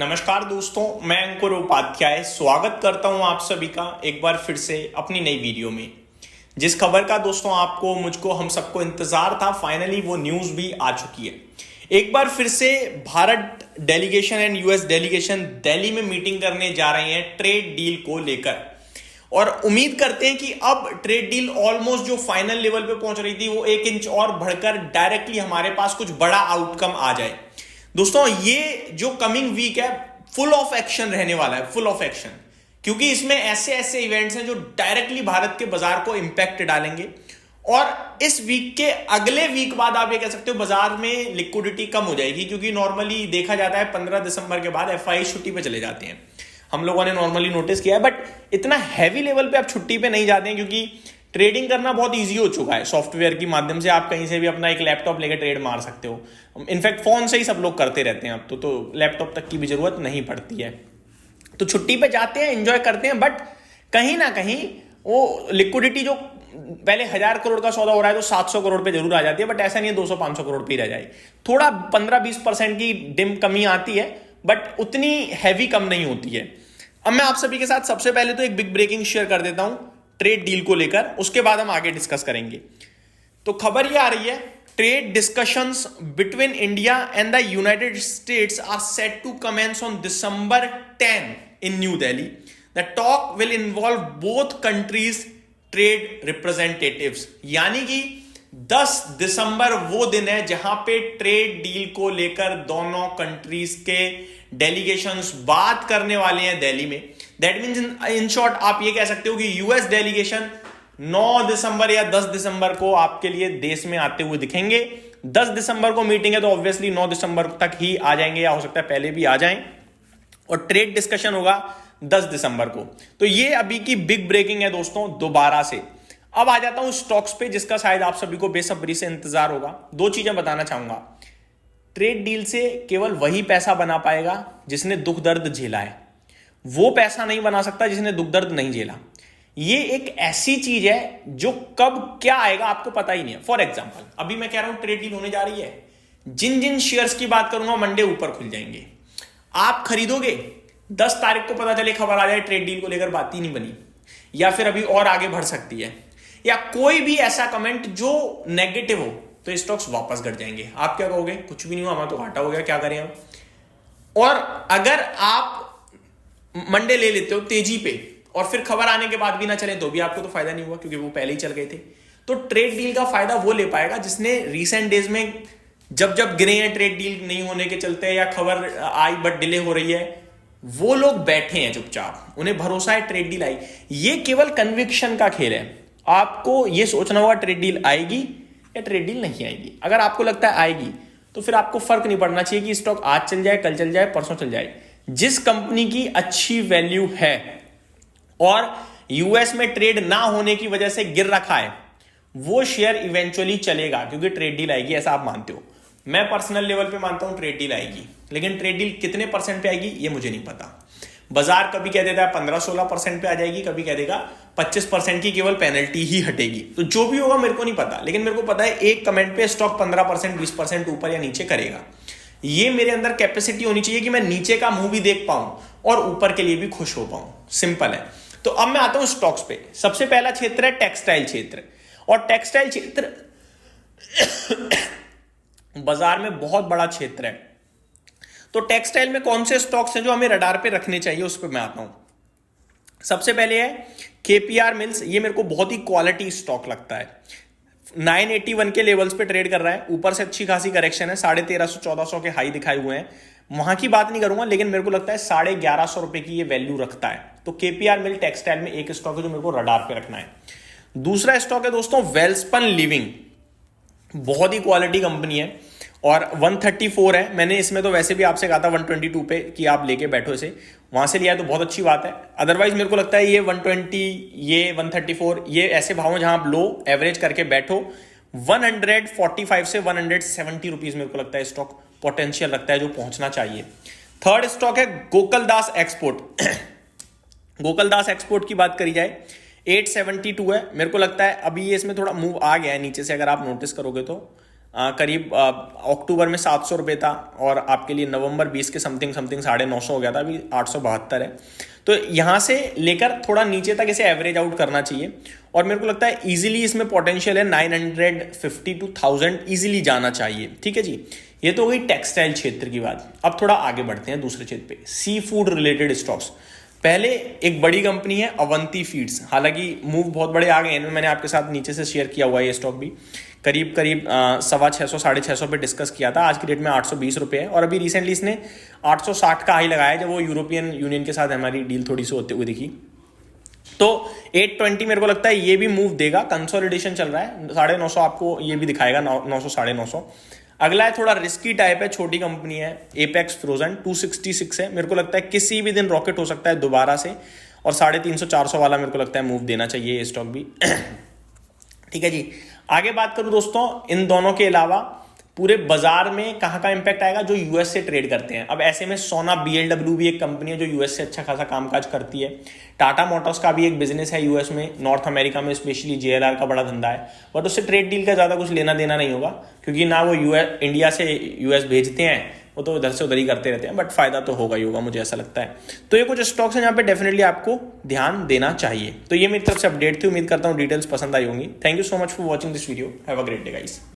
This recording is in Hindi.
नमस्कार दोस्तों, मैं अंकुर उपाध्याय स्वागत करता हूं आप सभी का एक बार फिर से अपनी नई वीडियो में। जिस खबर का दोस्तों आपको मुझको हम सबको इंतजार था, फाइनली वो न्यूज़ भी आ चुकी है। एक बार फिर से Bharat delegation and US delegation Delhi में मीटिंग करने जा रहे हैं ट्रेड डील को लेकर, और उम्मीद करते हैं कि अब ट्रेड डील ऑलमोस्ट जो फाइनल लेवल पे पहुंच रही थी वो 1 इंच और बढ़कर डायरेक्टली हमारे पास कुछ बड़ा आउटकम आ जाए। दोस्तों, ये जो कमिंग वीक है फुल ऑफ एक्शन रहने वाला है, फुल ऑफ एक्शन, क्योंकि इसमें ऐसे ऐसे इवेंट्स हैं जो डायरेक्टली भारत के बाजार को इंपैक्ट डालेंगे। और इस वीक के अगले वीक बाद आप ये कह सकते हो बाजार में लिक्विडिटी कम हो जाएगी, क्योंकि नॉर्मली देखा जाता है 15 दिसंबर के बाद एफआई छुट्टी पे चले जाते हैं। हम लोगों ने नॉर्मली नोटिस किया है, बट इतना हैवी लेवल पे आप छुट्टी पे नहीं जाते हैं, क्योंकि ट्रेडिंग करना बहुत इजी हो चुका है। सॉफ्टवेयर की माध्यम से आप कहीं से भी अपना एक लैपटॉप लेकर ट्रेड मार सकते हो। इनफैक्ट फोन से ही सब लोग करते रहते हैं अब तो लैपटॉप तक की भी जरूरत नहीं पड़ती है। तो छुट्टी पे जाते हैं, एंजॉय करते हैं, बट कहीं ना कहीं वो लिक्विडिटी जो पहले 1000 करोड़ का सौदा हो रहा है तो 700 करोड़ पे जरूर आ जाती है, बट ऐसा नहीं है 200-500 करोड़ पे ही रह जाए। थोड़ा 15-20% की डिम कमी आती है, बट उतनी हैवी कम नहीं होती है। अब मैं आप सभी के साथ सबसे पहले तो एक बिग ब्रेकिंग शेयर कर देता हूं ट्रेड डील को लेकर, उसके बाद हम आगे डिस्कस करेंगे। तो खबर ये आ रही है, trade discussions between India and the United States are set to commence on December 10 in New Delhi. The talk will involve both countries trade representatives. यानी कि 10 दिसंबर वो दिन है जहां पे ट्रेड डील को लेकर दोनों कंट्रीज के डेलीगेशंस बात करने वाले हैं दिल्ली में। दैट मीन्स इन शॉर्ट आप ये कह सकते हो कि यूएस डेलीगेशन 9 दिसंबर या 10 दिसंबर को आपके लिए देश में आते हुए दिखेंगे। 10 दिसंबर को मीटिंग है तो ऑब्वियसली 9 दिसंबर तक ही आ जाएंगे, या हो सकता है पहले भी आ जाएं, और ट्रेड डिस्कशन होगा 10 दिसंबर को। तो ये अभी की बिग ब्रेकिंग है दोस्तों दोबारा से। अब आ जाता हूं स्टॉक्स पे, जिसका शायद आप सभी को बेसब्री से इंतजार होगा। दो चीजें बताना चाहूंगा। ट्रेड डील से केवल वही पैसा बना पाएगा जिसने दुख दर्द झेला है, वो पैसा नहीं बना सकता जिसने दुख दर्द नहीं झेला। ये एक ऐसी चीज है जो कब क्या आएगा आपको पता ही नहीं है। फॉर एग्जाम्पल, अभी मैं कह रहा हूं ट्रेड डील होने जा रही है, जिन जिन शेयर्स की बात करूंगा मंडे ऊपर खुल जाएंगे, आप खरीदोगे। 10 तारीख को पता चले खबर आ जाए ट्रेड डील को लेकर बात ही नहीं बनी, या फिर अभी और आगे बढ़ सकती है, या कोई भी ऐसा कमेंट जो नेगेटिव हो, तो स्टॉक्स वापस घट जाएंगे। आप क्या कहोगे? कुछ भी नहीं हुआ, हमारा तो घाटा हो गया, क्या करें हम। और अगर आप मंडे ले लेते हो तेजी पे और फिर खबर आने के बाद भी ना चले तो भी आपको तो फायदा नहीं हुआ, क्योंकि वो पहले ही चल गए थे। तो ट्रेड डील का फायदा वो ले पाएगा जिसने रिसेंट डेज में जब जब गिरे हैं ट्रेड डील नहीं होने के चलते, या खबर आई बट डिले हो रही है, वो लोग बैठे हैं चुपचाप, उन्हें भरोसा है ट्रेड डील आई। ये केवल कन्विक्शन का खेल है। आपको ये सोचना होगा ट्रेड डील आएगी या ट्रेड डील नहीं आएगी। अगर आपको लगता है आएगी तो फिर आपको फर्क नहीं पड़ना चाहिए कि स्टॉक आज चल जाए, कल चल जाए, परसों चल जाए। जिस कंपनी की अच्छी वैल्यू है और यूएस में ट्रेड ना होने की वजह से गिर रखा है, वो शेयर इवेंचुअली चलेगा, क्योंकि ट्रेड डील आएगी। ऐसा आप मानते हो, मैं पर्सनल लेवल पे मानता हूं ट्रेड डील आएगी, लेकिन ट्रेड डील कितने परसेंट पे आएगी ये मुझे नहीं पता। बाजार कभी कह देता है 15-16% पे आ जाएगी, कभी कह देगा 25% की केवल पेनल्टी ही हटेगी। तो जो भी होगा मेरे को नहीं पता, लेकिन मेरे को पता है एक कमेंट पे स्टॉक 15%, 20% ऊपर या नीचे करेगा। ये मेरे अंदर कैपेसिटी होनी चाहिए कि मैं नीचे का मुंह भी देख पाऊं और ऊपर के लिए भी खुश हो पाऊं। सिंपल है। तो अब मैं आता हूं स्टॉक्स पे। सबसे पहला क्षेत्र है टेक्सटाइल क्षेत्र, और टेक्सटाइल क्षेत्र बाजार में बहुत बड़ा क्षेत्र है। तो टेक्सटाइल में कौन से स्टॉक्स हैं जो हमें रडार पे रखने चाहिए, उस पर मैं आता हूं। सबसे पहले है केपीआर मिल्स। ये मेरे को बहुत ही क्वालिटी स्टॉक लगता है। 981 के लेवल्स पे ट्रेड कर रहा है, ऊपर से अच्छी खासी करेक्शन है, 1350-1400 के हाई दिखाए हुए हैं। वहां की बात नहीं करूंगा, लेकिन मेरे को लगता है 1150 रुपए की ये वैल्यू रखता है। तो केपीआर मिल टेक्सटाइल में एक स्टॉक है जो मेरे को रडार पे रखना है। दूसरा स्टॉक है दोस्तों वेल्सपन लिविंग। बहुत ही क्वालिटी कंपनी है और 134 है। मैंने इसमें तो वैसे भी आपसे कहा था 122 पे कि आप लेके बैठो इसे, वहां से लिया तो बहुत अच्छी बात है। अदरवाइज मेरे को लगता है ये 120, ये 134, ये ऐसे भाव जहां आप लो एवरेज करके बैठो। 145 से 170 रुपीज मेरे को लगता है स्टॉक पोटेंशियल रखता है जो पहुंचना चाहिए। थर्ड स्टॉक है गोकुलदास एक्सपोर्ट। गोकुलदास एक्सपोर्ट की बात करी जाए 872 है। मेरे को लगता है अभी ये इसमें थोड़ा मूव आ गया है नीचे से, अगर आप नोटिस करोगे तो करीब अक्टूबर में 700 रुपये था और आपके लिए नवंबर 20 के समथिंग 950 हो गया था, अभी 872 है। तो यहाँ से लेकर थोड़ा नीचे तक इसे एवरेज आउट करना चाहिए और मेरे को लगता है इजीली इसमें पोटेंशियल है 950 to 1000 इजीली जाना चाहिए। ठीक है जी, ये तो हो गई टेक्सटाइल क्षेत्र की बात। अब थोड़ा आगे बढ़ते हैं दूसरे क्षेत्र पे, सी फूड रिलेटेड स्टॉक्स। पहले एक बड़ी कंपनी है अवंती फीड्स, हालांकि मूव बहुत बड़े आ गए हैं, मैंने आपके साथ नीचे से शेयर किया हुआ है ये स्टॉक भी, करीब 650 650 पे डिस्कस किया था। आज की डेट में 820 रुपये है और अभी रिसेंटली इसने 860 का हाई लगाया जब वो यूरोपियन यूनियन के साथ हमारी डील थोड़ी सी होते हुए दिखी। तो 820 मेरे को लगता है ये भी मूव देगा, कंसोलिडेशन चल रहा है, 950 आपको ये भी दिखाएगा, 900 950। अगला है थोड़ा रिस्की टाइप है, छोटी कंपनी है एपेक्स फ्रोजन, 266 है। मेरे को लगता है किसी भी दिन रॉकेट हो सकता है दोबारा से और 350 400 वाला मेरे को लगता है मूव देना चाहिए ये स्टॉक भी। ठीक है जी, आगे बात करूं दोस्तों, इन दोनों के अलावा पूरे बाजार में कहाँ का इंपैक्ट आएगा, जो यूएस से ट्रेड करते हैं। अब ऐसे में सोना बीएलडब्ल्यू भी एक कंपनी है जो यूएस से अच्छा खासा कामकाज करती है। टाटा मोटर्स का भी एक बिजनेस है यूएस में, नॉर्थ अमेरिका में स्पेशली जेएलआर का बड़ा धंधा है, बट उससे ट्रेड डील का ज़्यादा कुछ लेना देना नहीं होगा क्योंकि ना वो इंडिया से यूएस भेजते हैं, वो तो इधर से उधर ही करते रहते हैं, बट फायदा तो होगा ही होगा, मुझे ऐसा लगता है। तो ये कुछ स्टॉक्स हैं जहाँ पे डेफिनेटली आपको ध्यान देना चाहिए। तो ये मेरी तरफ से अपडेट थी, उम्मीद करता हूँ डिटेल्स पसंद आई होंगी। Thank you so much for watching this video, have a great day guys.